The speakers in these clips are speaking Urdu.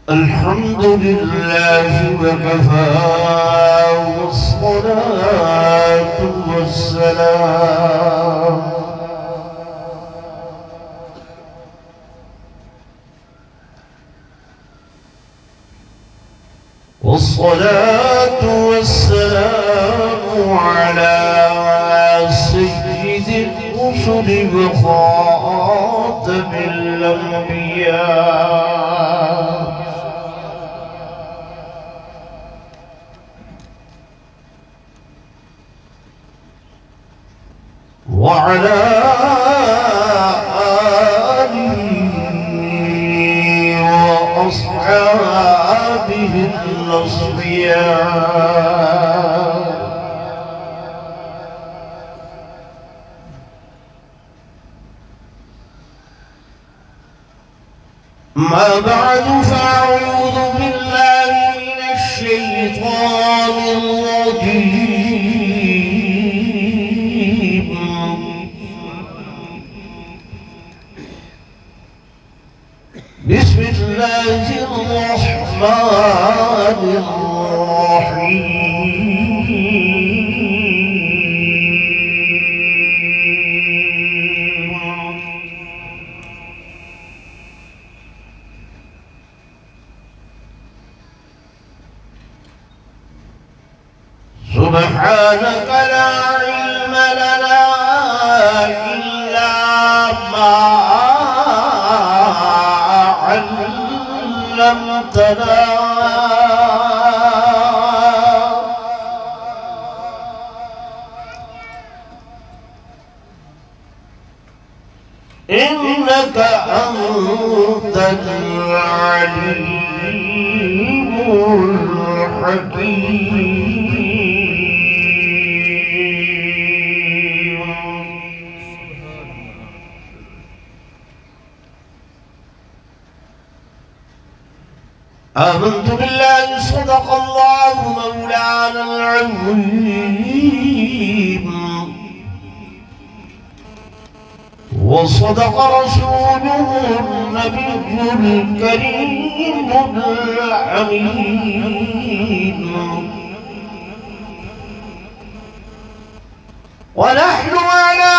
الحمد لله وكفى والصلاة والسلام على سيد الرسل وخاتم الأنبياء وعلى آله وأصحابه الأصفياء ما بعد فأعوذ بالله من الشيطان الرجيم بسم الله الرحمن الرحيم سبحانك لا علم لنا إلا ما علمتنا إنك أنت العليم الحكيم آمنت بالله صدق الله مولانا العظيم وصدق رسوله النبي الكريم الأمين ونحن على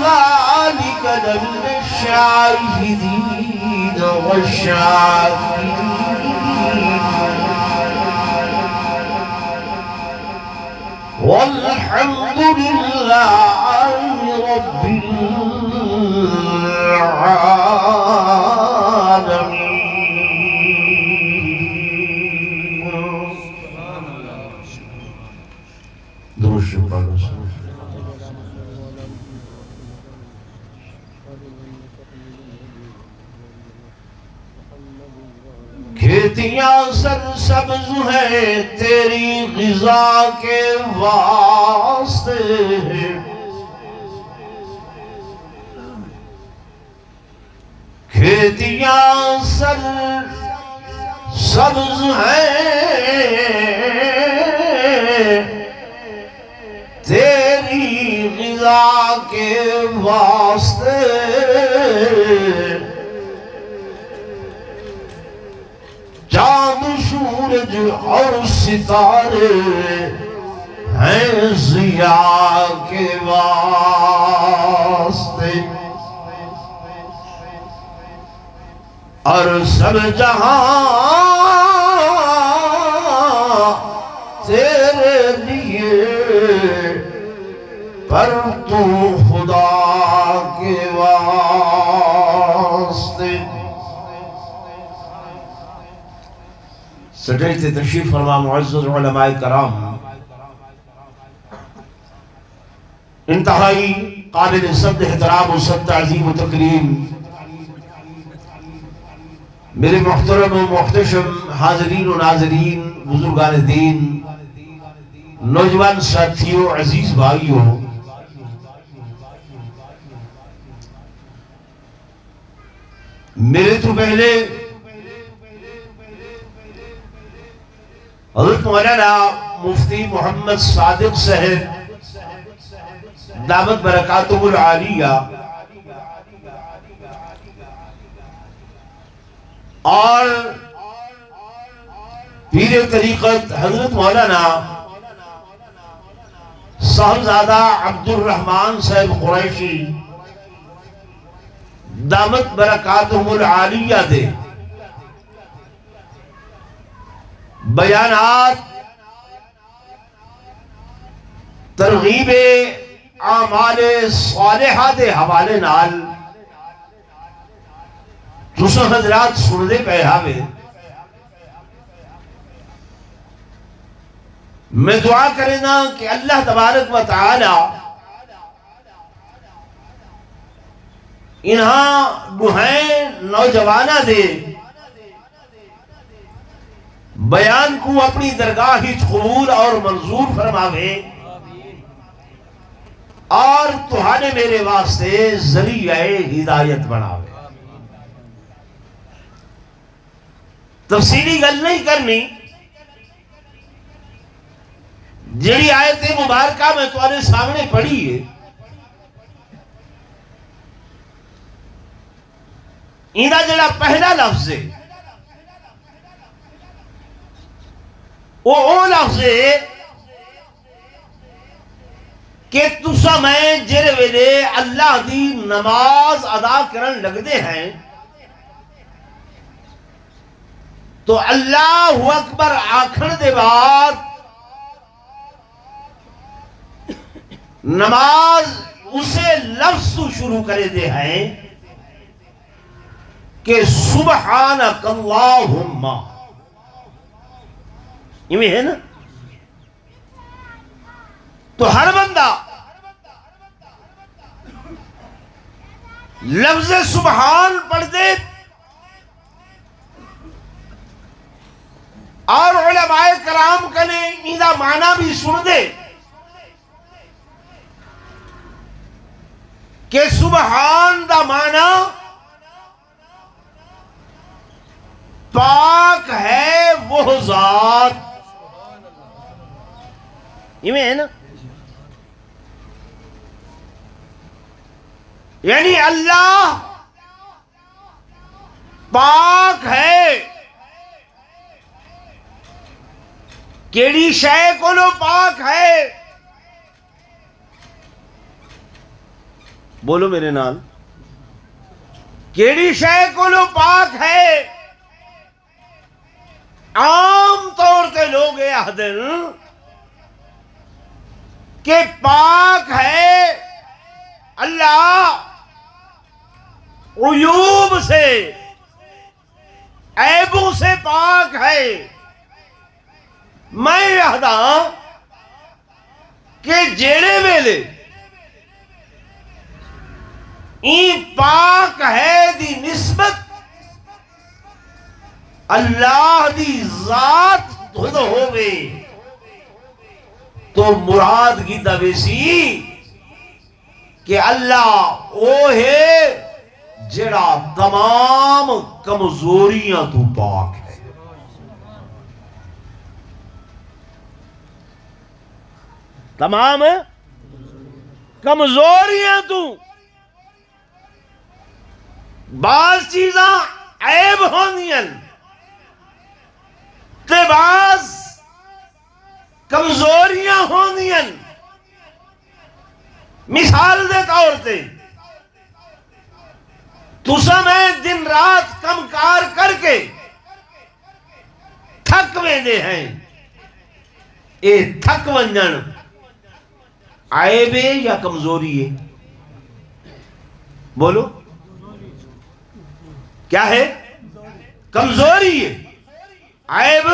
ذلك لمن الشاهدين والشاكرين والحمد لله رب العالمين. درود شکر کھیتیاں سرسبز ہیں تیری غذا کے واسطے کھیتیاں سرسبز ہیں تیری غذا کے واسطے چاند سورج اور ستارے ہیں ضیاء کے واسطے اور سب جہاں تیرے لیے پر تو خدا کے واسطے سٹیج سے تشریف فرما معزز علماء کرام انتہائی قابل صد احترام و صد تعظیم و تکریم میرے محترم و محتشم حاضرین و ناظرین بزرگان دین نوجوان ساتھیوں عزیز بھائیوں میرے تو پہلے حضرت مولانا مفتی محمد صادق صاحب دامت برکاتہ العالیہ اور پیر طریقت حضرت مولانا صاحبزادہ عبد الرحمن صاحب قریشی دامت برکاتہم العالیہ دے بیانات ترغیب اعمال صالحہ دے حوالے نال تساں حضرات سن دے پے ہاوے. میں دعا کرنا کہ اللہ تبارک و تعالی انہاں دہائیں نوجوانہ دے بیان کو اپنی درگاہ قبول اور منظور فرماوے اور تہانے میرے واسطے ذریعہ ہدایت بناوے. تفصیلی گل نہیں کرنی، جڑی آیت مبارکہ میں تمہارے سامنے پڑھی ہے ایندہ جڑا پہلا لفظ ہے وہ لفظ ہے کہ تسا میں جڑے ویلے اللہ دی نماز ادا کرن لگدے ہیں تو اللہ اکبر آکھن دے بعد نماز اسے لفظ تو شروع کرے دے ہیں کہ سبحانک اللہم. یہ ہے نا، تو ہر بندہ لفظ سبحان پڑھ دے اور علماء کرام کنے ایدہ معنی بھی سن دے کہ سبحان دا معنی پاک ہے وہ ذات. یہ ہے نا، یعنی اللہ پاک ہے. کیڑی شے کولو پاک ہے؟ بولو میرے نال، کیڑی شے کولو پاک ہے؟ عام طور تے لوگ یہ آدھن کہ پاک ہے اللہ عیوب سے، عیبوں سے پاک ہے. میں یہاں کہ جیڑے ویلے این پاک ہے دی نسبت اللہ دی ذات خود ہوئے تو مراد کی دویسی کہ اللہ وہ ہے جڑا تمام کمزوریاں تو پاک ہے. تمام کمزوریاں تو، بعض چیزاں عیب ہوندیاں تے بعض کمزوریاں ہوندیاں. مثال دے طور تے تسا میں دن رات کم کار کر کے تھک ویندے ہیں، اے تھک ونجن عیب ہے یا کمزوری ہے؟ بولو کیا ہے؟ کمزوری ہے، عیب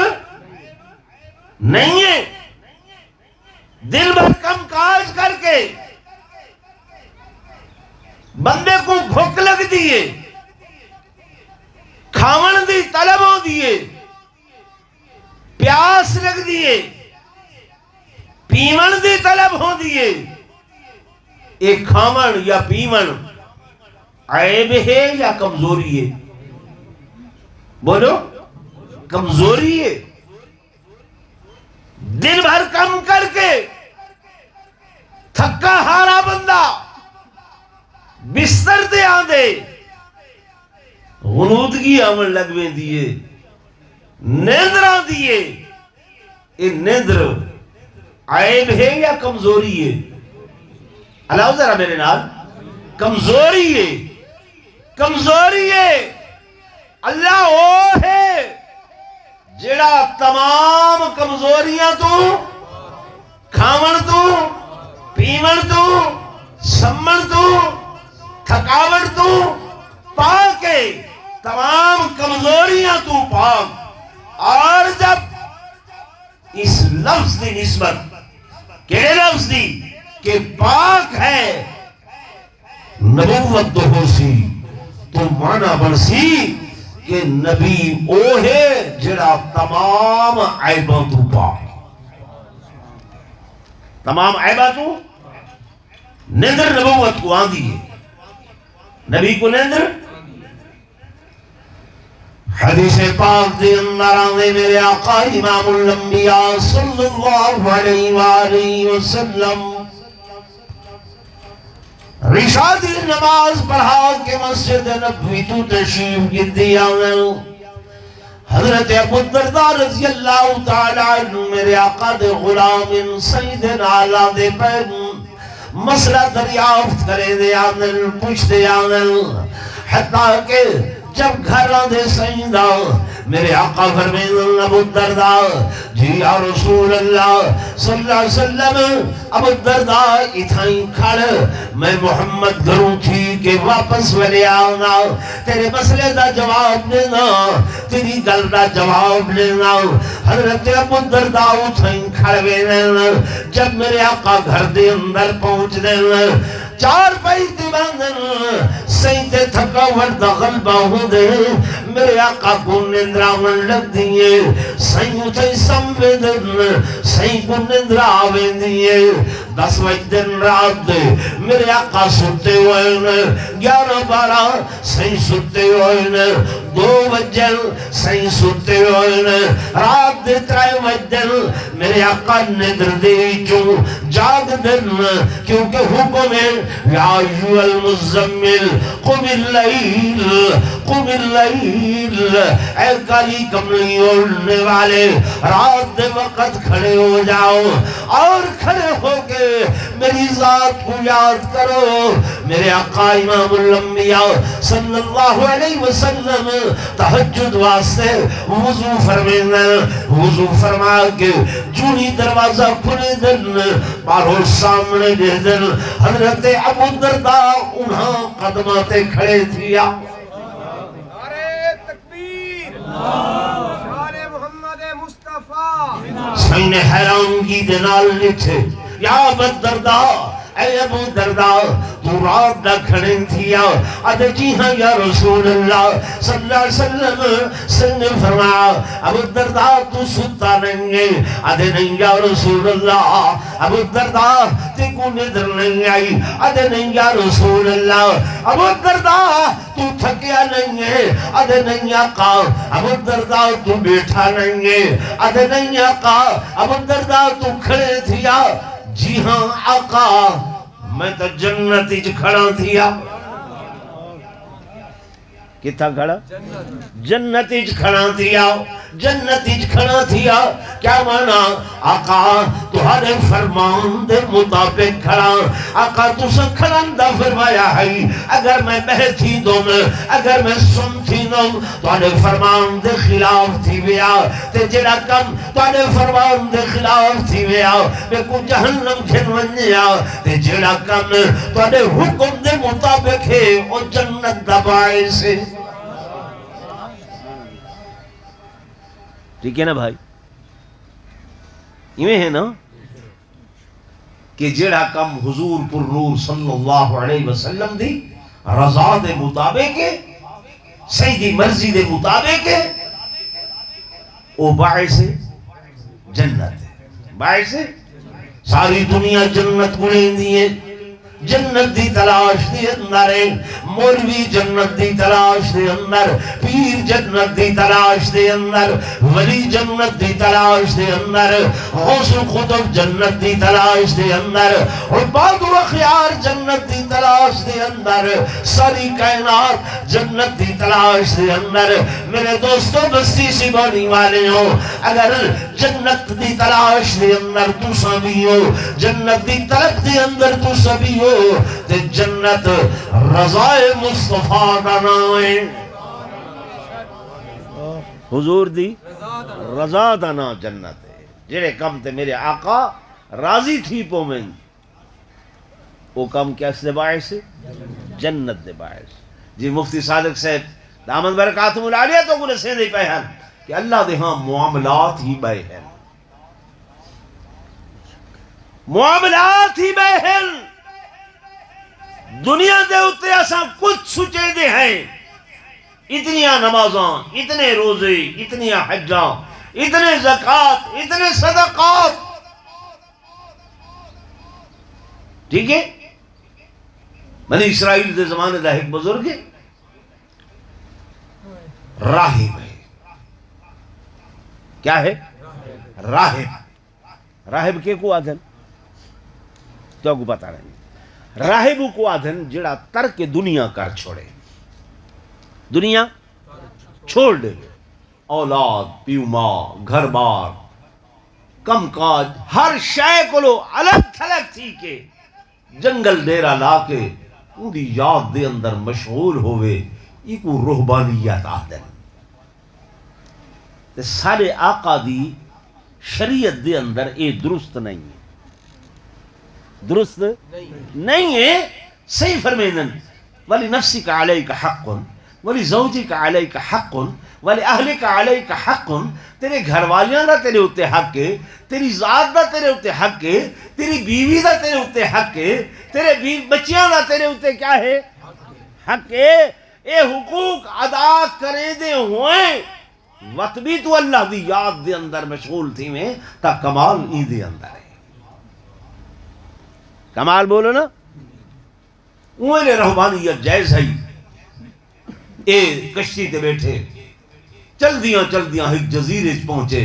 نہیں ہے. دل بھر کم کاج کر کے بندے کو بھوک لگ دیئے، کھاون دی طلب ہو دیئے، پیاس لگ دیئے، پیون دی طلب ہو دیئے. ایک کھاون یا پیون عیب ہے یا کمزوری ہے؟ بولو کمزوری ہے. دن بھر کم کر کے تھکا ہارا بندہ بستر تے آندے غنودگی عمل لگویں دیئے نیندران دیئے. یہ نیندر عیب ہے یا کمزوری ہے؟ اللہ ذرا میرے نال کمزوری ہے. کمزوری ہے. اللہ وہ ہے جڑا تمام کمزوریاں تو کھاون تو پیون تو سمن تو تھکاوٹ تو پاک ہے. تمام کمزوریاں تو پاک. اور جب اس لفظ دی نسبت کہ لفظ دی کہ پاک ہے نبوت تو ہو سی تو معنی بن سی کہ نبی او ہے جڑا تمام عیبوں تو پاک. تمام عیبوں تو نیندر نبوت کو آندھی ہے. نبی کو نیندر حدیث پاک دے اندر آندھے میرے آقا امام الانبیاء صلی اللہ علیہ وآلہ وسلم رشاد نماز پڑھا کے مسجد نبوی تو تشریف کی دیا. حضرت ابو الدرداء رضی اللہ تعالیٰ عنہ میرے آقا دے غلام سیدنا علا دے پر مسئلہ دریافت کرے دے آنن پوچھ دے آنن حتیٰ کہ جب گھر آدھے سیدہ میرے آقا فرمین ابو الدرداء جی یا رسول اللہ صلی اللہ علیہ وسلم ابو الدرداء اتھائیں کھڑ میں محمد گھروں تھی کہ واپس ولی آنا تیرے مسئلے دا جواب لینا تیری گل دا جواب لینا. حضرت ابو الدرداء اتھائیں کھڑ گئے. جب میرے آقا گھر دے اندر پہنچ دے چار پائیتی باندن سیتے تھکا ورد غلبہ ہوں دے میرے آقا کو نندراون لگ دیئے سیوں تھے سمویدن سیوں کو نندراوین دیئے. 10 دن رات دے میرے آقا ستے ہوئے 11-12 سیوں ستے ہوئے 2 بجن سیوں ستے ہوئے رات دے 3 بجن میرے آقا نندر دے چوں جاگ دن کیونکہ حکم ہے یا ایوہ المزمل قم اللیل اے کالی کملی اڑنے والے رات دے وقت کھڑے ہو جاؤ اور کھڑے ہو کے میری ذات کو یاد کرو. میرے آقا امام الانبیاء صلی اللہ علیہ وسلم تہجد واسطے وضو فرمینا وضو فرما کے جونی دروازہ کھلے دن بارو سامنے دے دن حضرت ابو الدرداء انہاں قدماتے کھڑے تھیا. نعرہ تکبیر شان محمد مصطفیٰ سین حیران کی دنال لکھے یا ابو الدرداء اے ابو الدرداء تو رات دا کھڑے تھیا. ادھے جی ہاں یا رسول اللہ صلی اللہ علیہ وسلم سن فرمایا ابو الدرداء تو ستا نہیں ہے. ادھے نہیں یا رسول اللہ ابو الدرداء تے کو ندر نہیں آئی. ادھے نہیں یا رسول اللہ ابو الدرداء تو تھکیا نہیں ہے. ادھے نہیں آقا ابو الدرداء تو بیٹھا نہیں ہے. ادھے نہیں آقا ابو الدرداء تو کھڑے تھیا. جی ہاں آقا میں تو جنتی جو کھڑا تھیا. کتھا کھڑا؟ جنتی جو کھڑا تھیا. جنتی جو کھڑا تھیا کیا مانا؟ آقا تمہارے فرمان دے مطابق کھڑا. آقا تو سے کھڑندہ فرمایا ہے اگر میں بہتی دوں اگر میں سنتی دوں تمہارے فرمان دے خلاف تھی بیا تے جڑا کم تمہارے فرمان دے خلاف تھی بیا میں کو جہنم کھن ونیا تے جڑا کم تمہارے حکم دے مطابق ہے وہ جنت دبائے سے. ٹھیک ہے نا بھائی؟ یہ ہے نا کہ جڑا کم حضور پر نور صلی اللہ علیہ وسلم دی رضا دے مطابق ہے سیدی مرضی دے مطابق ہے وہ باعث جنت ہے. باعث ساری دنیا جنت کو لیں دیئے جنت دی تلاش دے اندر ہے، مولوی جنت دی تلاش دے اندر، پیر جنت دی تلاش دے اندر، ولی جنت دی تلاش دے اندر، غوث القطب جنت دی تلاش دے اندر، عباد و اخیار جنت دی تلاش دے اندر، ساری کائنات جنت دی تلاش دے اندر۔ میرے دوستو بستی سی بانی والے ہو، اگر جنت دی تلاش دے اندر تو سبھی ہو، جنت دی طلب دے اندر تو سبھی ہو، تے جنت رضائے مصطفیٰ دا نام ہے، حضور دی رضا دا نام جنت ہے۔ جڑے کم تے میرے آقا راضی تھی پو میں، وہ کم کیس دے باعث ہے؟ جنت دے باعث۔ جی مفتی صادق صاحب دامن برکاتہم العالیہ تو گلے سے نہیں پہن کہ اللہ دے ہاں معاملات ہی بے ہیں، معاملات ہی بے ہیں۔ دنیا دے اتے ایسا کچھ سچے دے ہیں، اتنیاں نمازاں، اتنے روزے، اتنیاں حجاں، اتنے زکوٰۃ، اتنے صدقات، ٹھیک ہے؟ بنی اسرائیل دے زمانے دا ایک بزرگ ہے، راہب ہے۔ کیا ہے؟ راہب۔ راہب کے کو آدھن تو کو پتا نہیں، راہب کو آدھن جڑا ترک دنیا کر چھوڑے، دنیا چھوڑ دے، اولاد پیو ماں گھر بار کم کاج ہر شے کو لو الگ تھلگ تھی کے جنگل ڈیرا لا کے ان دی یاد دے اندر مشغول ہوئے، یہ کو رہبانیت آدھن۔ تے سارے آقا دی شریعت دے اندر اے درست نہیں ہے، درست نہیں ہے۔ صحیح فرمیدن ولی نفسی کا علیہ کا حق ولی زوجی کا علیہ کا حق ولی اہل کا علیہ کا حق، تیرے گھر والیاں دا تیرے اتے حق ہے، تیری ذات دا تیرے اتے حق ہے، تیری بیوی دا تیرے اتے حق ہے، تیرے بچیاں دا تیرے اتے کیا ہے؟ حق ہے۔ اے حقوق ادا کرے دے ہوئے وقت بھی تو اللہ دی یاد دے اندر مشغول تھی میں، تا کمال ای دے اندر ہے۔ کمال بولو نا، اوہ نے رہبانیت جائز ہے۔ اے کشتی تے بیٹھے چل دیاں ایک جزیرے پہنچے،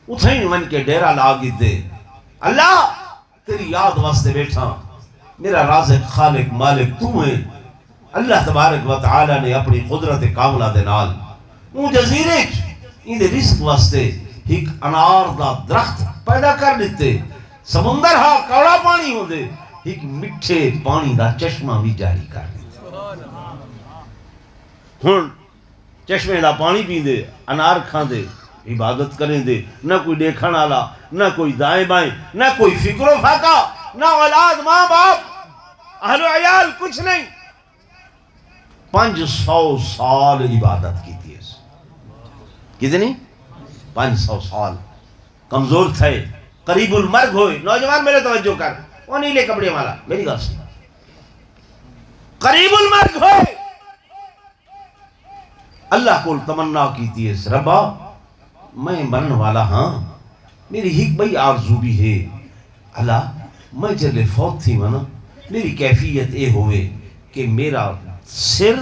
اتھائیں من کے ڈیرہ لاگی دے، اللہ تیری یاد واسطے بیٹھا، میرا رازق خالق مالک تو ہے۔ اللہ تبارک و تعالی نے اپنی قدرت کاملہ دے نال وہ جزیرے ان دے رزق واسطے ایک انار دا درخت پیدا کر دیتے، سمندر ہاں کوڑا پانی ہو دے، ایک مٹھے پانی دا چشمہ بھی جاری کر دیتے۔ ہن چشمے دا پانی پی دے، انار کھان دے، عبادت کریں دے، نہ کوئی دیکھن والا، نہ کوئی دائیں بائیں، نہ کوئی فکر و فاقہ، نہ اولاد ماں باپ اہل و عیال، کچھ نہیں۔ 500 سال عبادت کی تھی، کتنی؟ 500 سال۔ کمزور تھے، قریب المرگ ہوئے۔ نوجوان میرے توجہ کر، وہ نیلے کپڑے والا میری گل سے، قریب المرگ ہوئے، اللہ کو تمنا کی تھی، ربا میں مرن والا ہاں، میری ایک بئی آرزو بھی ہے، اللہ میں جلے فوت تھی منا، میری کیفیت اے ہوئے کہ میرا سر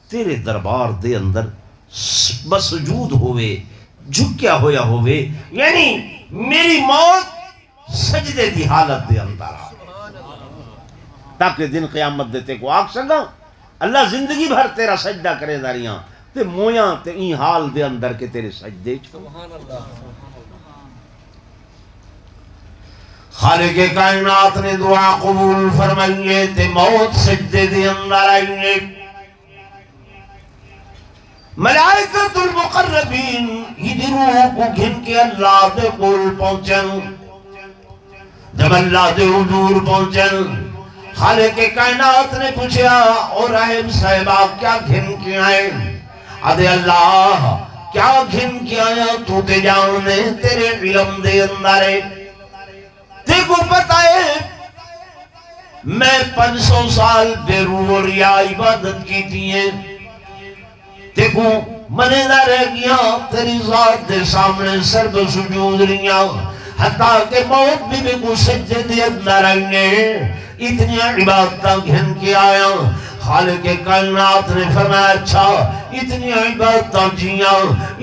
تیرے دربار دے اندر بسجود ہوئے، جھکیا ہویا ہوئے، یعنی میری موت سجدے دی حالت دے اندر، تاکہ دن قیامت دیتے کو آگ سکا اللہ زندگی بھر تیرا سجدہ کرے داریاں تے مویاں تے این حال دے اندر کے تیرے سجدے چھو۔ خالق کائنات نے دعا قبول فرمائیے تے موت سجدے دے اندر آئیے، ملائکۃ المقربین ہی روح کو گھن کے اللہ دے قول پہنچن، جب اللہ دے حضور پہنچن، خالق کائنات نے پوچھا اور راہب صاحبہ کیا گھن کے آئے؟ آدھے اللہ کیا گھن کے آیا تو تے جانے تیرے علم دے اندر ہے، تے کو پتہ ہے میں 500 سال بے روح و ریا عبادت کی تھی ہیں، تے کو منے نہ رہ گیا تیری ذات دے سامنے سر بے سجود رہیا، حتیٰ کہ موت بھی کو سجدے دے اندر آئیں، اتنی عبادتاں گھن کے آیا خالق کائنات نے فرمایا اچھا اتنی عبادتاں جیاں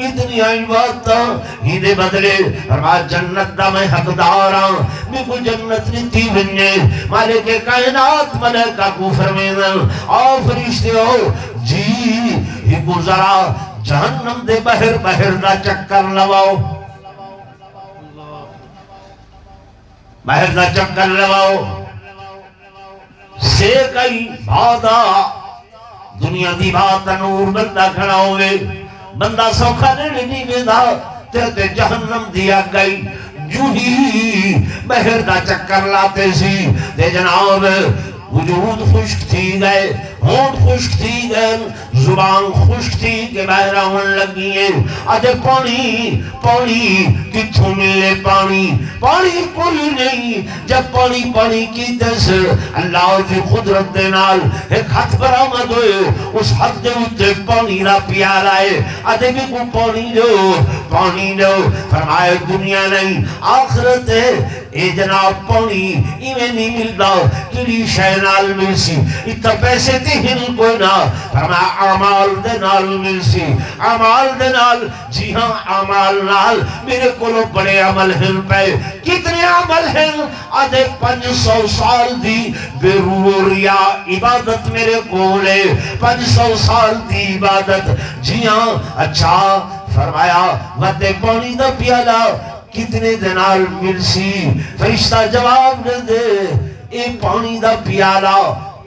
اتنی عبادتاں ہی دے بدلے فرمایا جنت دا میں حقدار ہاں میں کو جنت نیتی بننے مالک کائنات ملکہ کو فرمینا آؤ فرشتے ہو جی ہی کو ذرا جہنم دے بہر دا چکر لواؤ بہر دا چکر لواؤ سے کئی بھادا دنیا دی بات نور بندہ کھڑا ہوئے بندہ سوکھا نہیں بیدا تے جہنم دیا گئی جو ہی بہر دا چکر لاتے سی تے جناب وجود خشک تھی گئے ہونٹ خشک تھی گئے زبان خشک تھی کہ باہر آن لگی ہیں آجے پانی کتھوں ملے پانی کوئی نہیں جب پانی کی تیس اللہ کی قدرت دے نال ایک ہاتھ برآمد ہوئے اس ہاتھ دے اتے پانی را پیارا ہے آجے بھی کو پانی دو فرمائے دنیا نہیں آخرت ہے اے جناب پانی ایمیں نہیں ملتا کلی شہنال مل سی اتنا پیسے تھی ہن کوئی نہ فرمایا اعمال دے نال مل سی اعمال دے نال جی ہاں اعمال نال میرے کولو بڑے عمل ہن پہ کتنے عمل ہن آدھے 500 سال دی بے روح ریا عبادت میرے کولے 500 سال دی عبادت جی ہاں اچھا فرمایا وتے پانی دا پیالہ کتنے دنال مل سی فرشتہ جواب نہ دے اے پانی دا پیالہ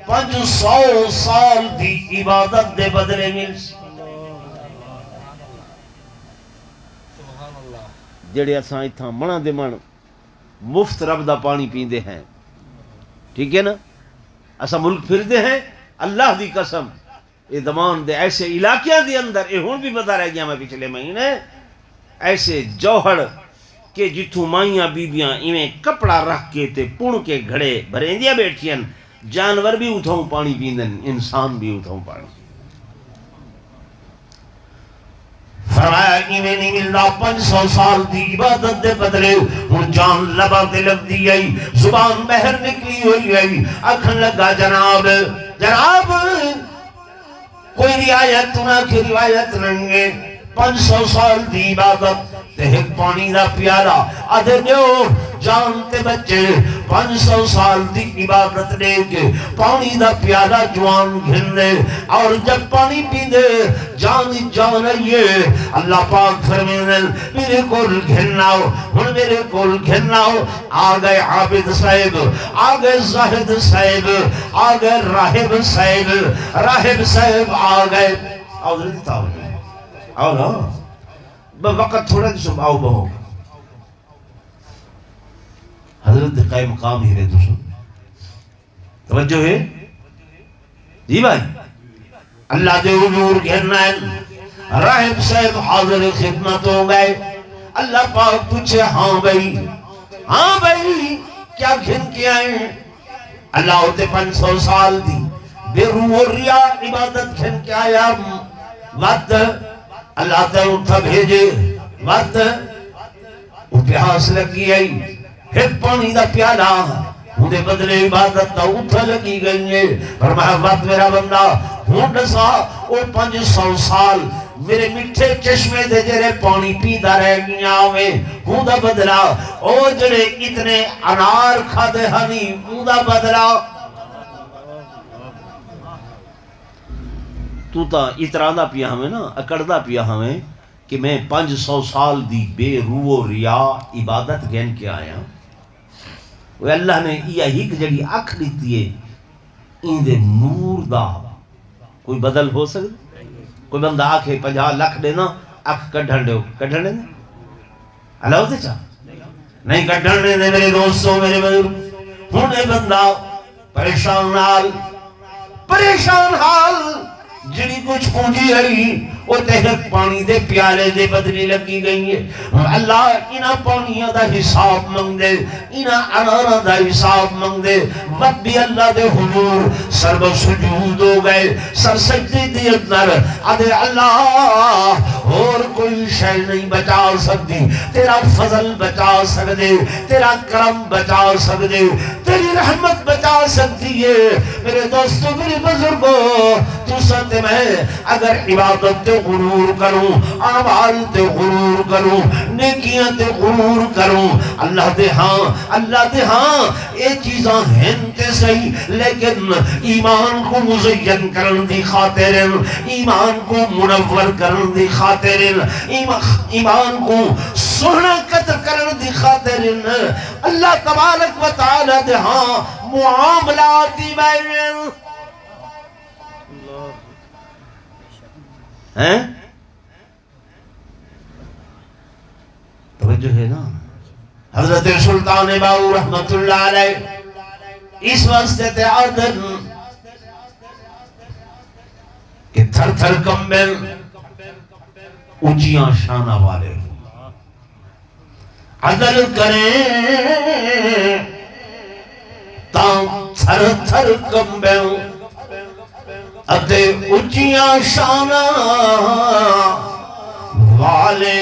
500 سال دی عبادت دے بدلے مل سی جڑے اساں اتھاں منا دے من مفت رب دا پانی پیندے ہیں ٹھیک ہے نا اساں ملک پھر دے ہیں اللہ دی قسم اے دمان دے ایسے علاقیاں دے اندر اے ہون بھی بتا رہ گیا میں پچھلے مہینے ایسے جوہڑ کہ جتھوں مائیاں بیبیاں ایویں کپڑا رکھ کے تے پون کے گھڑے بھریندیاں بیٹھیاں جانور بھی اتھوں پانی پیندن انسان بھی اتھوں پانی فرمایا ایویں نہیں ملدا 500 سال دی عبادت دے بدلے ہن جان لباں تے لگ دی آئی زبان بہر نکلی ہوئی آئی اکھن لگا جناب کوئی رعایت نہ کی روایت ننگے 500 سال دی عبادت تے ایک پانی دا پیالہ آدھے دیو جانتے بچے 500 سال دی عبادت دے کے پانی دا پیالہ جوان گھنے اور جب پانی پی دے جان آئیے اللہ پاک فرمینے میرے کول گھناؤ ہن میرے کول گھناؤ آگئے عابد صاحب آگئے زاہد صاحب آگئے راہب صاحب آگئے آؤ دلتا آؤ نا وقت تھوڑا جسم آؤ بہو حضرت قائم مقام ہی رہے دوسروں توجہ ہے جی بھائی اللہ دے حضور گھرنائن راہب صاحب حاضر خدمت ہو گئے اللہ پاک پوچھے ہاں بھائی کیا گھن کے آئے اللہ ہوتے 500 سال دی بے روح و ریا عبادت گھن کے آیا وقت اللہ تے اٹھا بھیجے وقت وہ پیاس لگی آئی ایک پانی دا پیالہ انہیں بدلے عبادت تا اٹھا لگی گئی ہے فرمایا وقت میرا بندہ ہون نسا او 500 سال میرے مٹھے چشمے دے جرے پانی پیدا رہ گیا ہوئے ہوں دا بدلا او جڑے اتنے انار کھا دے ہنی ہوں دا بدلا تو تا اترادہ پیا ہمیں نا اکڑدہ پیا ہمیں کہ میں 500 سال دی بے روح و ریا عبادت گین کے آیا وہ اللہ نے یہ ہی جڑی اکھ لیتی ہے ان دے نور دا کوئی بدل ہو سکتا کوئی بندہ آکھے 50 لاکھ دینا اکھ کڈھن دے اللہ ہوتے چاہ نہیں کڈھن دے میرے دوستوں میرے بزرگ ہوں اے بندہ پریشان حال جنی کچھ پونجی رہی وہ تحت پانی دے پیالے دے بدلی لگی گئی ہے اللہ انہا پانیاں دا حساب منگ دے انہا انارا دا حساب منگ دے وقت بھی اللہ دے حضور سرب سجود ہو گئے سر سجدی دی اندر آدھے اللہ اور کوئی شے نہیں بچا سکتی تیرا فضل بچا سکتے تیرا کرم بچا سکتے تیری رحمت بچا سکتی ہے۔ میرے دوستو، میرے بزرگوں، تو ساتھ میں اگر عبادت تے غرور کروں، اعمال تے غرور کروں، نیکیاں تے غرور کروں، اللہ دے ہاں اے چیزاں ہیں تے صحیح، لیکن ایمان کو مزین کرن دی خاطر، ایمان کو منور کرن دی خاطر، ایمان کو سونا قدر کرن دی خاطر اللہ تبارک و تعالی دے ہاں معاملاتی بین ہیں توجہ ہے نا۔ حضرت سلطان باہو رحمت اللہ علیہ اس واسطے تے عدل کہ تھر تھر کمبے اونچیاں شانہ والے عدل کریں تاں تھر تھر کمبے اتے اونچیاں شانہ والے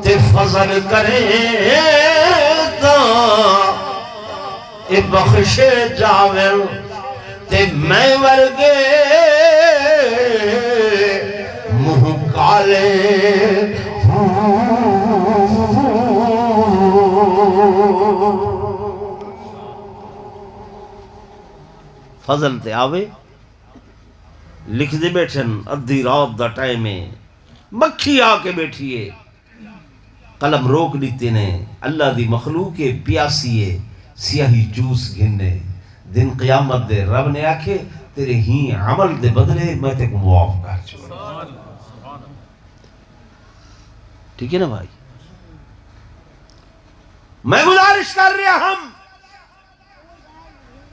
تے فضل کرے تا اے بخشے جاوے تے میں ورگے منہ کالے فضل تے آوے لکھ دے بیٹھن ادھی رات دا ٹائم ہے، مکھی آ کے بیٹھیے، قلم روک لیتے نے، اللہ دی مخلوق ہے پیاسی ہے، سیاہی جوس گھننے، دن قیامت دے رب نے آکھے تیرے ہی عمل دے بدلے میں تے کو معاف کر چھوڑا۔ ٹھیک ہے نا بھائی؟ میں گزارش کر رہا ہم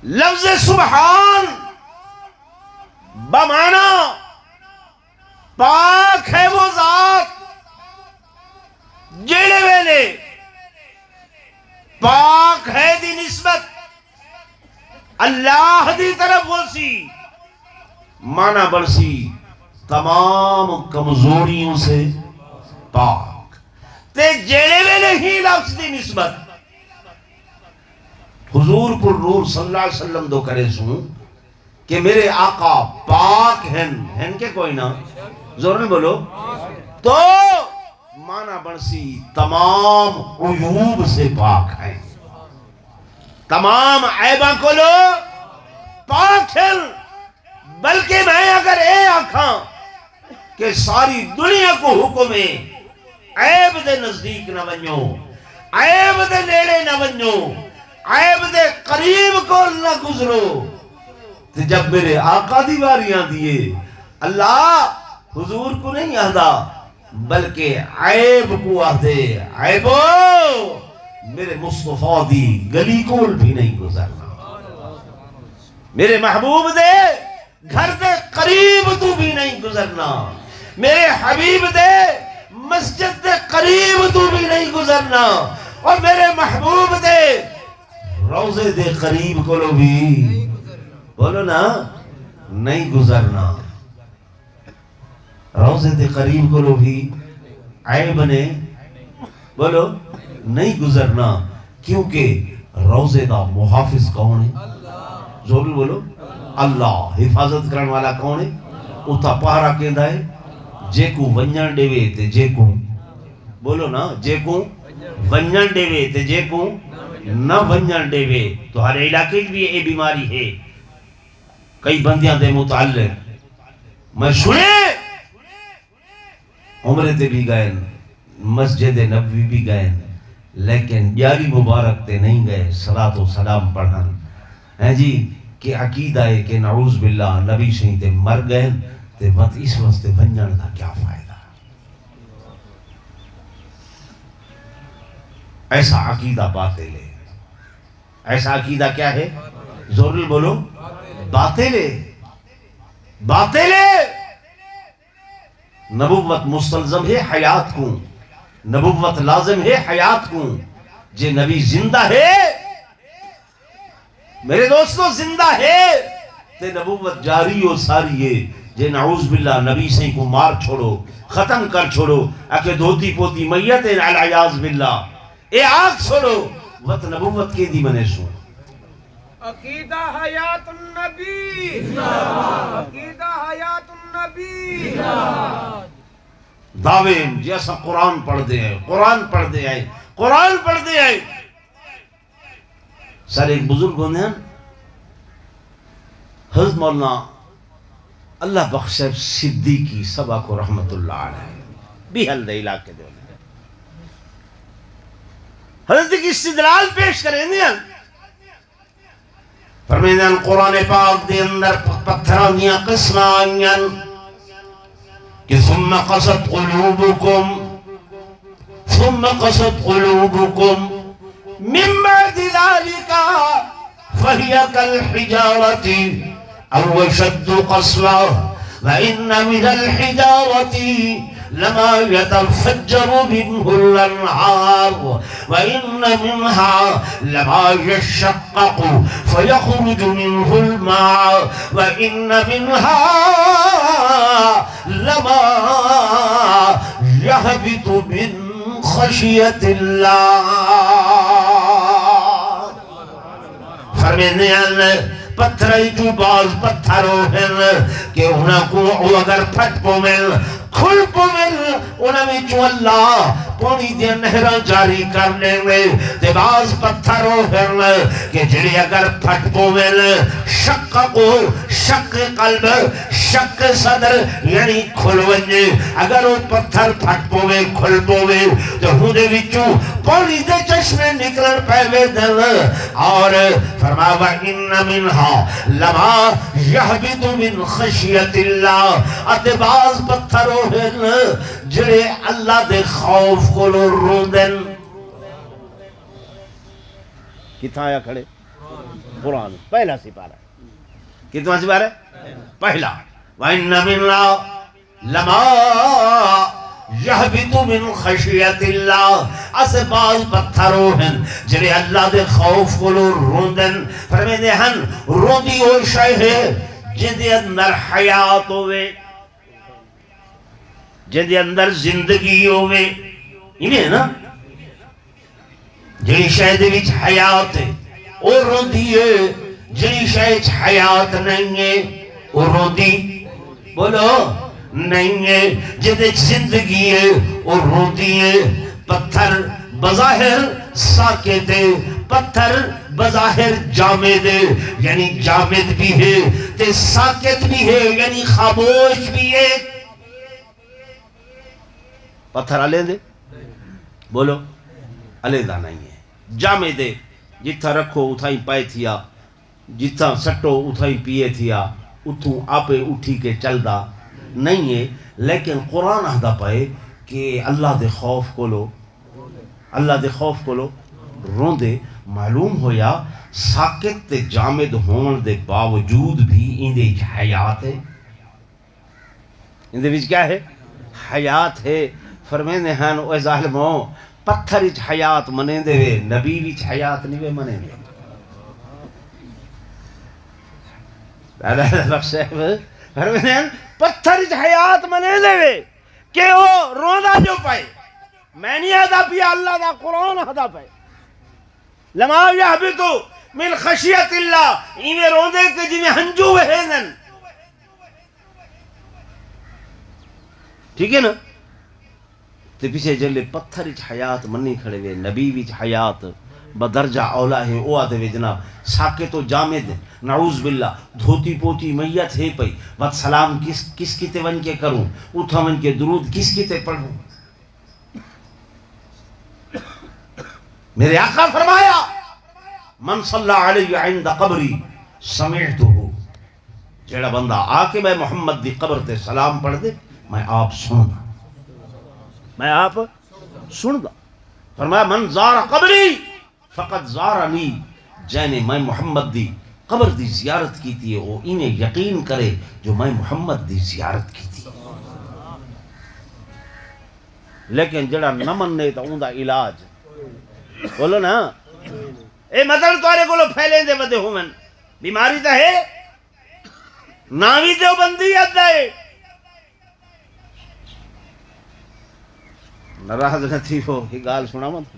لفظ سبحان بمانا پاک ہے وہ ذات جیڑے ویلے پاک ہے دی نسبت اللہ دی طرف وہ سی مانا برسی تمام کمزوریوں سے پاک تے جیڑے ویلے ہی لفظ دی نسبت حضور پر نور صلی اللہ علیہ وسلم دو کرے سوں کہ میرے آقا پاک ہیں کہ کوئی نہ زور نہیں بولو تو مانا بنسی تمام عیوب سے پاک ہیں، تمام عیباں کو لو پاک ہیں، بلکہ میں اگر اے آکھاں کہ ساری دنیا کو حکم ہے عیب دے نزدیک نہ بنو، عیب دے نیڑے نہ بنو، عیب دے قریب کو نہ گزرو، تو جب میرے آقا دی باریاں دیئے اللہ حضور کو نہیں آدھا بلکہ عیب کو آدھے عیبو میرے مصطفیٰ دی گلی کول بھی نہیں گزرنا، میرے محبوب دے گھر دے قریب تو بھی نہیں گزرنا، میرے حبیب دے مسجد دے قریب تو بھی نہیں گزرنا، اور میرے محبوب دے روزے دے قریب کو لو بھی بولو نا نہیں گزرنا، روزے دے قریب کو لو بھی عیب نے بولو نہیں گزرنا، کیونکہ روزے دا محافظ کون ہے؟ ضرور بولو اللہ، حفاظت کرنے والا کون ہے؟ اتھا پہرا کہندا ہے جے کو ونجن ڈیوے تے جے کو بولو نا جے کو ونجن ڈیوے تے جے کو نہ ونجن ڈیوے، تو ہر علاقے بھی یہ بیماری ہے، کئی بندیاں دے متعلق میں سنے عمرے تے بھی گئے، مسجد نبوی بھی گئے، لیکن یاری مبارک تے نہیں گئے صلاۃ و سلام پڑھن ہیں جی کہ عقیدہ ہے کہ نعوذ باللہ نبی شہید تے مر گئے تے بات اس واسطے ونجن دا کیا فائدہ؟ ایسا عقیدہ باطل ہے، ایسا عقیدہ کیا ہے؟ ضرور بولو باطل ہے، باطل ہے۔ نبوت مستلزم ہے حیات کو، نبوت لازم ہے حیات کو، جے نبی زندہ ہے میرے دوستو زندہ ہے تے نبوت جاری ہو ساری ہے جے نعوذ باللہ نبی سے کو مار چھوڑو ختم کر چھوڑو اکے دھوتی پوتی میت العیاذ باللہ اے آگ چھوڑو وقت نبوت کے دی منے سو عقیدہ حیات النبی عقیدہ حیات النبی دعوے جیسا قرآن پڑھ دے آئے قرآن پڑھ دے آئے قرآن پڑھ دے آئے سر ایک بزرگ ہونے ہیں حضرت مولانا اللہ بخش صدیقی سبا کو رحمت اللہ علیہ بھی حل دے علاقے دے حضرت کی استدلال پیش کریں دے فرمیدیں قرآن پاک دے اندر پتھران دیا قسم آئین کہ ثم قصد قلوبکم من بعد ذلك فهي كالحجارة أو شد قسوة وإن من الحجارة لما يتفجر منه الأنهار وإن منها لما يشقق فيخرج منه الماء وإن منها لما يهبط من خشية الله فرمینے پتھر جو باز پتھروں ہیں کہ انہاں کو اگر پھٹ پو مل کھل پو مل انہاں میں جو اللہ پونی دے نہرہ جاری کرنے میں دے باز پتھروں ہیں کہ جڑی اگر پھٹ پو مل شک کو شک قلب شک صدر یعنی کھل ونجے اگر وہ پتھر پھٹ پو مل کھل پو مل تو ہوں دے وچوں پونی دے چشمے نکلن پہوے دل اور فرمایا وَإِنَّ مِنْهَا لَمَا يَحْبِطُ مِنْ خَشْيَةِ اللَّهِ اتباز پتھروں ہیں جڑے اللہ دے خوف کو لو روندن کتنا آیا کھڑے قرآن پہلا سپارہ کتنا سپارہ پہلا وَإِنَّ مِنْهَا لَمَا یحبط من خشیت اللہ اسباز پتھروں ہیں جنہیں اللہ دے خوف کو لو روندن فرمیدے ہیں روندی وہ شے ہے جن دے اندر حیات ہوئے جن دے اندر زندگی ہوئے انہیں نا جنہی شے دے وچ حیات ہے اور روندی ہے جنہی شے حیات نہیں ہے اور روندی بولو نہیں ہے جدے زندگی ہے اور روتی ہے پتھر بظاہر ساکت ہے پتھر بظاہر جامد ہے یعنی جامد بھی ہے تے ساکت بھی ہے یعنی خاموش بھی ہے پتھر علیہ دے بولو علیہ نہیں ہے جامد ہے جتھا رکھو اتھائی پائے تھیا جتھا سٹو اتھائی پیے تھیا اتھوں آپے اٹھی کے چل دا نہیں ہے لیکن قرآن آدھا پائے کہ اللہ دے خوف کو لو اللہ دے خوف کو لو روندے معلوم ہویا ساکت تے جامد ہون دے باوجود بھی اندے حیات ہے اندے وچ کیا ہے حیات ہے فرمینے ہیں اوہ ظالموں پتھر وچ حیات منے دے وے نبی وچ حیات نہیں وے منے دے فرمینے ہیں پتھر حیات منے دے وے کہ وہ روندا جو پائے میں نہیں آدھا پیا اللہ دا قرآن آدھا پائے لما یحبطو من خشیت اللہ ایویں روندے کہ جنہیں ہنجو وہینن ٹھیک ہے نا تے پیچھے جلے پتھر حیات منی کھڑے وے نبی وچ حیات بدرجہ اولا ہے او آدھے وے جناب ساکت و جامد نعوذ باللہ دھوتی پوتی میت ہے پئی وقت سلام کس کی تے ون کے کروں اتھا ون کے درود کس کی تے پڑھوں میرے آقا فرمایا من صلی علیہ عند قبری سمعتہو جیڑا بندہ آکے میں محمد دی قبر تے سلام پڑھ دے میں آپ سن دا فرمایا من زار قبری فقط زارنی جینے میں محمد دی قبر دی زیارت کی تھی وہ انہیں یقین کرے جو میں محمد دی زیارت کی تھی لیکن جڑا نمن نے تا اون دا علاج بولو نا اے مطلب توارے کو لو پھیلیں دے بدے ہومن بیماری تا ہے ناوی دیوبندی ادھا ہے ناراض نہ تھی ہو یہ گال سنا مت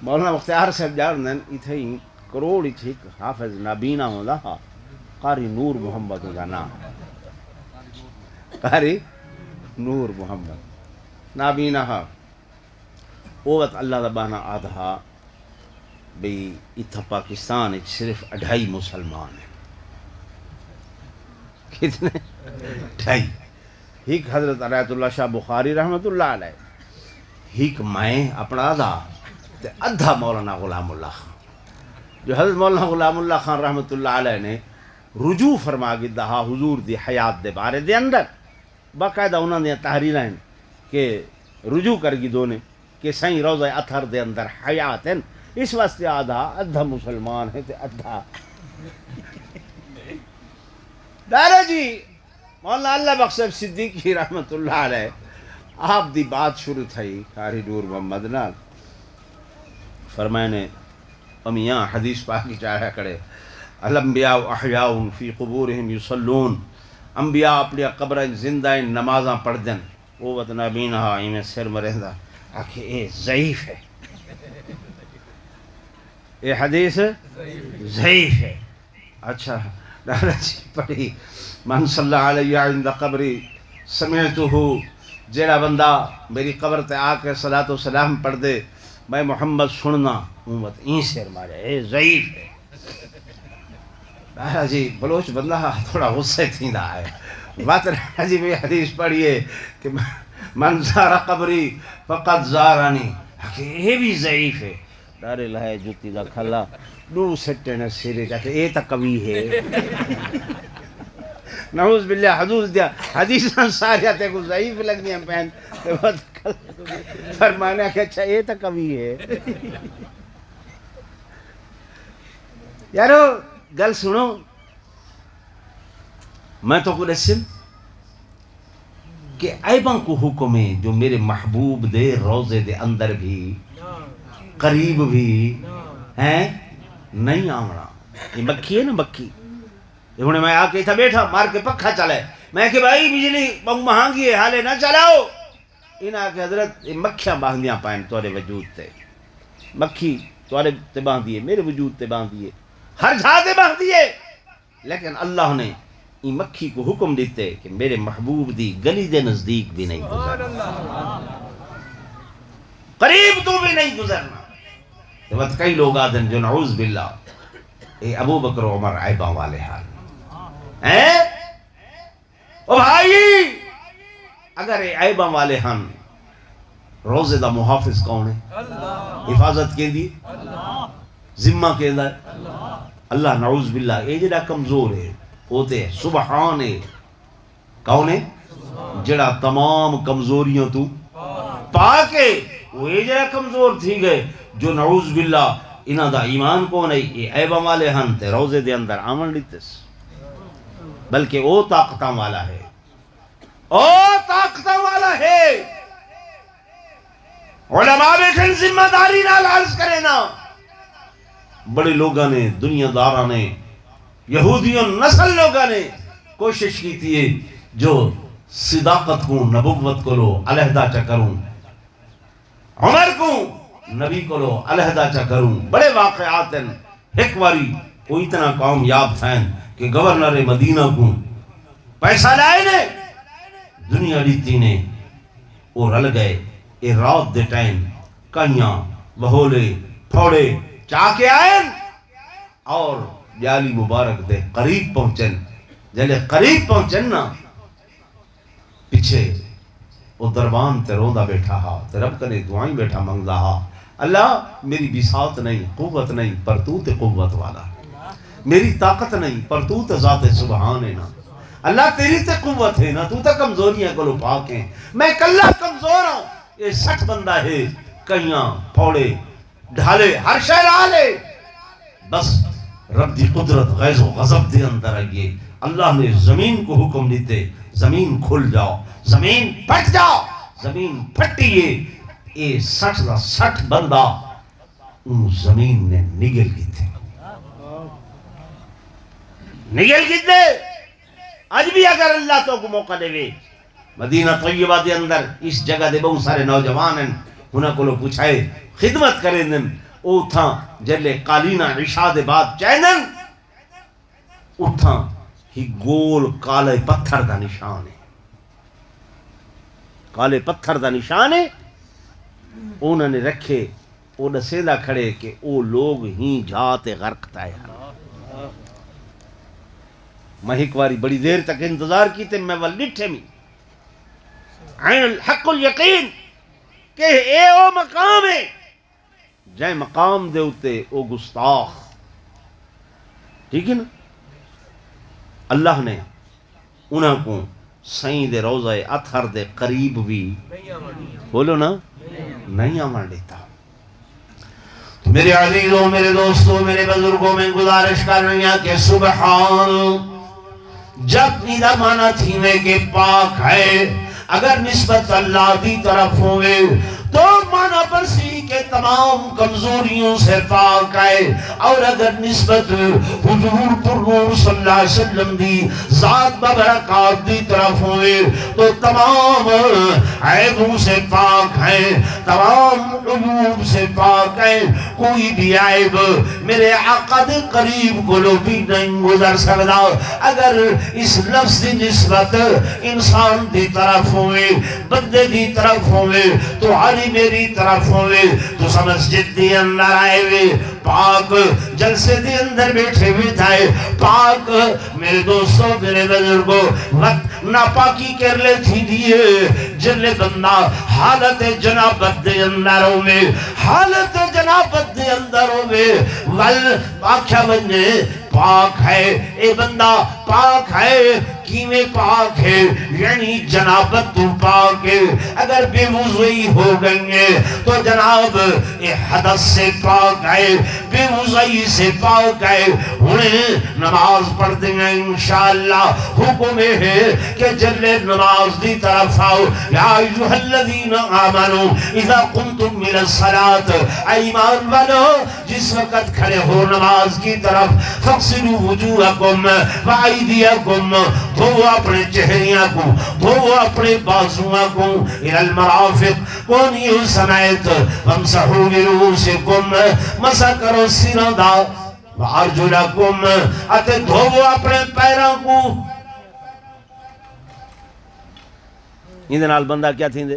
مولانا مختار صاحب جان دین اتھے کروڑ ایک حافظ نابینا ہوندا ہا قاری نور محمد دا نام قاری نور محمد نابینا ہا او وقت اللہ دا بانا آدھا بھئی اتھا پاکستان صرف 2.5 مسلمان ہیں کتنے 2.5 ایک حضرت آیت اللہ شاہ بخاری رحمت اللہ علیہ ایک میں اپنا ادھا مولانا غلام اللہ خان جو حضرت مولانا غلام اللہ خان رحمت اللہ علیہ نے رجوع فرما کے دہا حضور دی حیات دے بارے دے اندر باقاعدہ انہوں نے تحریر ہیں کہ رجوع کر گی دونے کہ سائیں روضہ اطہر دے اندر حیات ہیں اس واسطے ادھا مسلمان ہے تے ادھا دارا جی مولانا اللہ بخش صدیقی رحمت اللہ علیہ آپ دی بات شروع تھی قاری نور محمد نال فرمائے نے امیاں حدیث پاک کی چاہا کرے الانبیاء احیاء فی قبورہم یصلون انبیاء اپنی قبریں زندہ نمازاں پڑھ دیں وہ وطنہ بینہا میں سر مرہندہ آکھے اے ضعیف ہے اے حدیث ضعیف ہے اچھا دادا جی پڑھی من صلی علیہ عند قبری سمعتہو جیڑا بندہ میری قبر تے آ کے صلاۃ و سلام پڑھ دے میں محمد سننا امت این سیر مارے اے ضعیف ہے دادا جی بلوچ بندہ تھوڑا غصے تھیندا ہے بات دادا جی میں حدیث پڑھیے کہ من زار قبری فقط زارانی کہ یہ بھی ضعیف ہے دارے لہے جوتی دا کھلا دو سٹے نے سیرے جاتے اے تا قوی ہے نعوذ باللہ حدوث دیا حدیثاں ساریاتے کو ضعیف لگنی ہیں پہن فرمانا کہ اچھا اے تا قوی ہے یارو گل سنو میں تو کو رسم کہ عیباں کو حکم ہے جو میرے محبوب دے روزے دے اندر بھی قریب بھی ہیں نہیں آمنا یہ مکھی ہے نا مکھی انہیں میں آ کے تھا بیٹھا مار کے پکھا چلے میں کہ بھائی بجلی بہت مہنگی ہے حالے نہ چلاؤ انہاں کہ حضرت مکھیاں باندھیاں پائیں تورے وجود تے مکھی تورے تے باندھیے میرے وجود تے باندھیے ہر جھا تے باندھیے لیکن اللہ نے این مکھی کو حکم دیتے کہ میرے محبوب دی گلی دے نزدیک بھی نہیں گزرنا قریب تو بھی نہیں گزرنا یہ وقت کئی لوگ آدھن جو نعوذ باللہ اے ابو بکر و عمر عیباں والے حال او بھائی اگر اے عیباں والے ہن روزے دا محافظ کون ہے حفاظت کے دی ذمہ کے دا اللہ نعوذ باللہ اے جڑا کمزور ہے وہ تے سبحان ہے کون ہے جڑا تمام کمزوریوں تو پاک ہے وہ اے جڑا کمزور تھی گئے جو نعوذ باللہ انہاں دا ایمان کون ہے یہ عیباں والے ہن تے روزے دے اندر آمن لیتس بلکہ او طاقتاں والا ہے او طاقتاں والا ہے علماء بیٹھن ذمہ داری نال عرض کرے نا بڑے لوگاں نے دنیا داراں نے یہودیوں نسل لوگاں نے کوشش کی تھی جو صداقت کو نبوت کو لو علیحدہ چا کروں عمر کو نبی کو لو علیحدہ چا کروں بڑے واقعات ہیں ایک واری وہ اتنا کامیاب تھا کہ گورنر مدینہ کو پیسہ لائے نے دنیا لیتی نے وہ رل گئے اے رات دے ٹائم کائیاں بہولے پھوڑے چاہ کے آئیں اور جالی مبارک دے قریب پہنچن جلے قریب پہنچن نا پیچھے وہ دربان تے روندہ بیٹھا ہا تے رب کنے دعائیں بیٹھا منگدا ہا اللہ میری بساط نہیں قوت نہیں پر تو تے قوت والا میری طاقت نہیں پر تو تے ذات سبحان ہے نا اللہ تیری تے قوت ہے نا تو تے کمزوریاں کو لو پاک ہیں میں کلہ کمزور ہوں یہ 60 بندہ ہے کئیاں پھوڑے ڈھالے ہر شے لے بس رب دی قدرت غیظ و غضب دے اندر آئیے اللہ نے زمین کو حکم دیتے زمین کھل جاؤ زمین پھٹ جاؤ زمین پھٹیے اے 60 بندہ ان زمین نے نگل گئی تھے نگل کتنے اج بھی اگر اللہ تو کو موقع دے وے مدینہ طیبہ دے اندر اس جگہ دے بہت سارے نوجوان ہیں انہاں کو پوچھائے خدمت کریں دن او تھا جلے قالینہ عشاء دے بعد چینن اتھاں ہی گول کالے پتھر دا نشان ہے کالے پتھر دا نشان ہے انہوں نے رکھے وہ دسیدہ کھڑے کہ او لوگ ہی جاتے غرق تھا یار میں ایک باری بڑی دیر تک انتظار کی تے میں والڈٹھے میں عین الحق الیقین کہ اے او مقام ہے جائے مقام دے ہوتے او گستاخ ٹھیک ہے نا اللہ نے انہاں کو سائیں دے روضہ اطہر دے قریب بھی بولو نا نہیں آمان لیتا میرے عزیزوں میرے دوستوں میرے بزرگوں میں گزارش کر رہی ہیں کہ سبحان جب نیدہ مانا تھی میں کہ پاک ہے اگر نسبت اللہ دی طرف ہوئے تو مانا پرسی کے تمام کمزوریوں سے پاک ہے اور اگر نسبت حضور پر نور صلی اللہ علیہ وسلم دی ذات ببرکات دی طرف ہوئے تو تمام عیبوں سے پاک ہے تمام عیوب سے پاک ہے کوئی بھی عیب میرے آقا دے قریب کو لو بھی نہیں گزر سکتا اگر اس لفظ دی نسبت انسان دی طرف ہوئے بندے دی طرف ہوئے تو علی میری طرف ہوئے تو مسجد دی اندر آئے ہوئے پاک جلسے دی اندر بیٹھے ہوئے تھائے پاک میرے دوستوں میرے بزرگوں وقت ناپاکی کر لے تھی دیئے جلے بندہ حالت جنابت دے اندر ہوئے حالت جنابت دے اندر ہوئے آکھا بننے پاک ہے اے بندہ پاک ہے کیویں پاک ہے یعنی جنابت تو پاک ہے اگر بے وضوئی ہو گئی ہے تو جناب اے حدث سے پاک ہے بے وضوئی سے پاک ہے انہیں نماز پڑھ دیں گے انشاءاللہ حکم ہے کہ جلے نماز دی طرف آؤ یا ایوہ الذین آمنوا اذا قمتم من الصلاة ایمان والو جس وقت کھڑے ہو نماز کی طرف فاغسلوا وجوہکم وعیدیکم دھو اپنے چہریاں کو دھو اپنے بازوਆਂ کو الى المرافق کونی سمیت وامسحوا برؤوسکم مسح کرو سینہ دا وارجلکم اتے دھو اپنے پیراں کو اندے نال بندہ کیا تھیں دے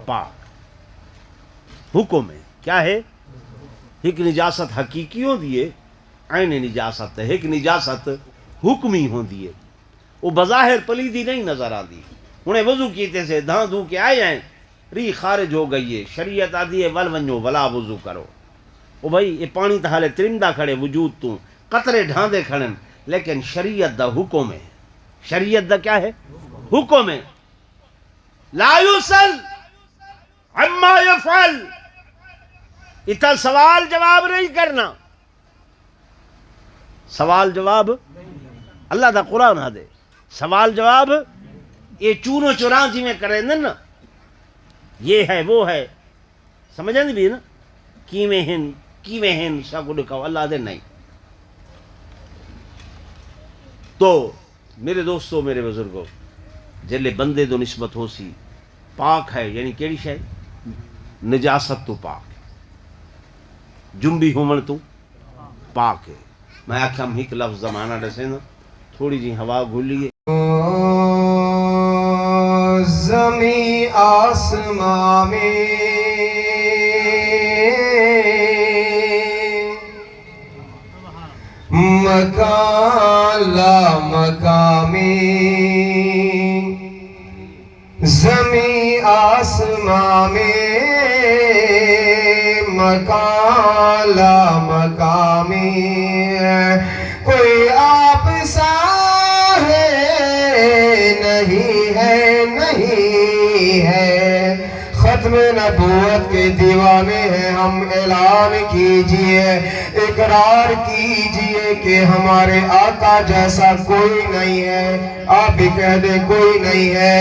پاک حکم ہے کیا ہے ایک نجاست حقیقی ہو دیئے عین نجاست ہے ایک نجاست حکمی ہو دیئے وہ بظاہر پلیدی نہیں نظر آدھی انہیں وضو کیتے سے دھان دھو کے آئے ہیں ری خارج ہو گئی ہے شریعت آدھی ہے ول ونجو ولا وضو کرو وہ بھائی یہ پانی تحالے ترمدہ کھڑے وجود تو قطرے ڈھاندے کھڑن لیکن شریعت دا حکم ہے شریعت دا کیا ہے حکم ہے لا یسل عما یفعل اتنا سوال جواب نہیں کرنا سوال جواب اللہ دا قرآن ہا دے سوال جواب یہ چونو چوران جی میں کریں نا یہ ہے وہ ہے سمجھیں بھی نا کیویں ہن شاہ کو لکھاو اللہ دے نہیں تو میرے دوستو میرے بزرگو جلے بندے دو نسبت ہو سی پاک ہے یعنی کیڑی شے نجاست تو پاک جنبی ہومن تو پاک ہے میں آکھا ہم ایک لفظ زمانہ ڈسے نا تھوڑی جی ہوا گھولیے زمین آسمان میں مکان لا مقامی زمین آسمان میں مکان لا مقامی کوئی آپ سا نہیں ہے ختم نبوت کے دیوانے ہیں ہم اعلان کیجئے اقرار کیجئے کہ ہمارے آقا جیسا کوئی نہیں ہے. آپ بھی کہہ دیں کوئی نہیں ہے.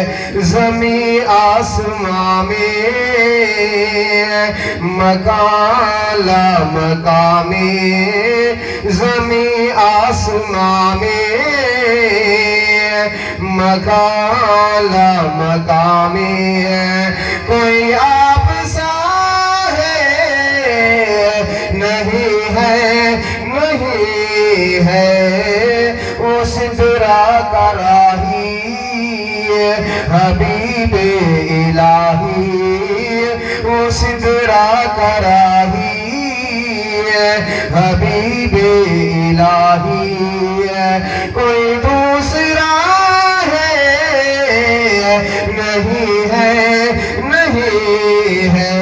زمین آسمان میں مکان لا مقامی، زمین آسمان میں مکان لا مقامی، کوئی آپ سا ہے نہیں ہے، نہیں ہے. وہ سدرا کا راہی حبیب الہی، وہ سدرا کا راہی حبیب الہی. کوئی دوسرا نہیں ہے، نہیں ہے.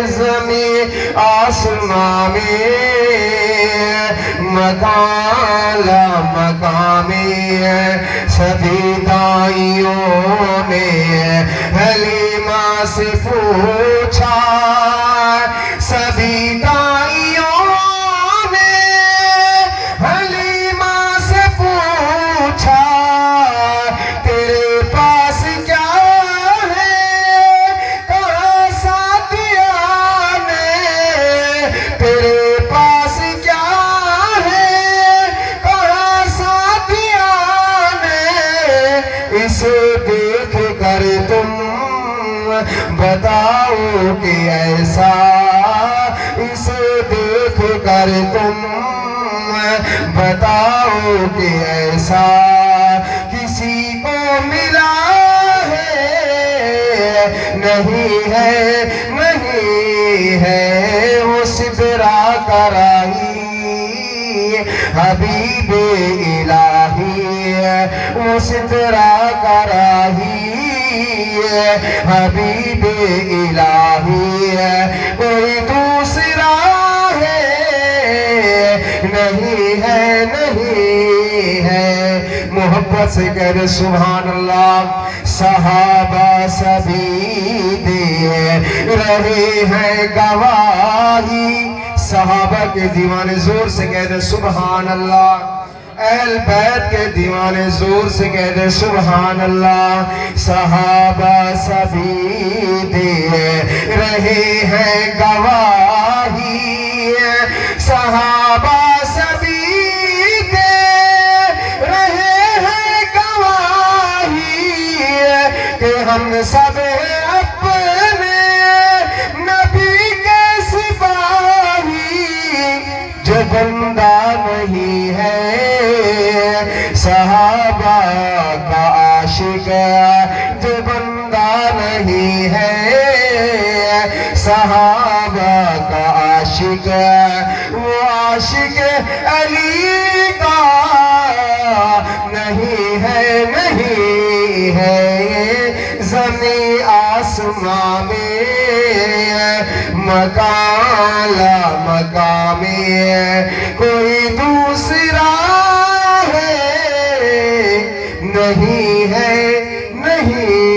زمین آسمان میں مکان لا مقامی، سبھی دائیوں نے حلیمہ سے پوچھا، سبھی دائیوں نے حلیمہ سے پوچھا، تیرے پاس کیا ہے؟ کہا ساتھیان نے، تیرے پاس کیا ہے؟ کہا ساتھیان نے. اسے دیکھ کر تم بتاؤ کہ ایسا، اسے دیکھ کر تم بتاؤ کہ ایسا کسی کو ملا ہے نہیں ہے، نہیں ہے. وہ سدرا کا راہی حبیب الہی، وہ سدرا کا راہی حبیب الہی. کوئی دوسرا نہیں ہے، نہیں ہے. محبت سے کہہ دے سبحان اللہ. صحابہ سبھی دے رہے ہیں گواہی، صحابہ کے دیوانے زور سے کہہ دے سبحان اللہ. اہل بیت کے دیوانے زور سے کہہ دے سبحان اللہ. صحابہ سبھی دے رہے ہیں گواہی، صحابہ سبھی دے رہے ہیں گواہی کہ ہم سب اپنے نبی کے سپاہی. جو بندہ نہیں ہے صحابہ کا عاشق، جو بندہ نہیں ہے صحابہ کا عاشق، وہ عاشق علی کا نہیں ہے، نہیں ہے. زمین آسمان میں مکان لا مقامی، کوئی دوسرا ہے نہیں ہے، نہیں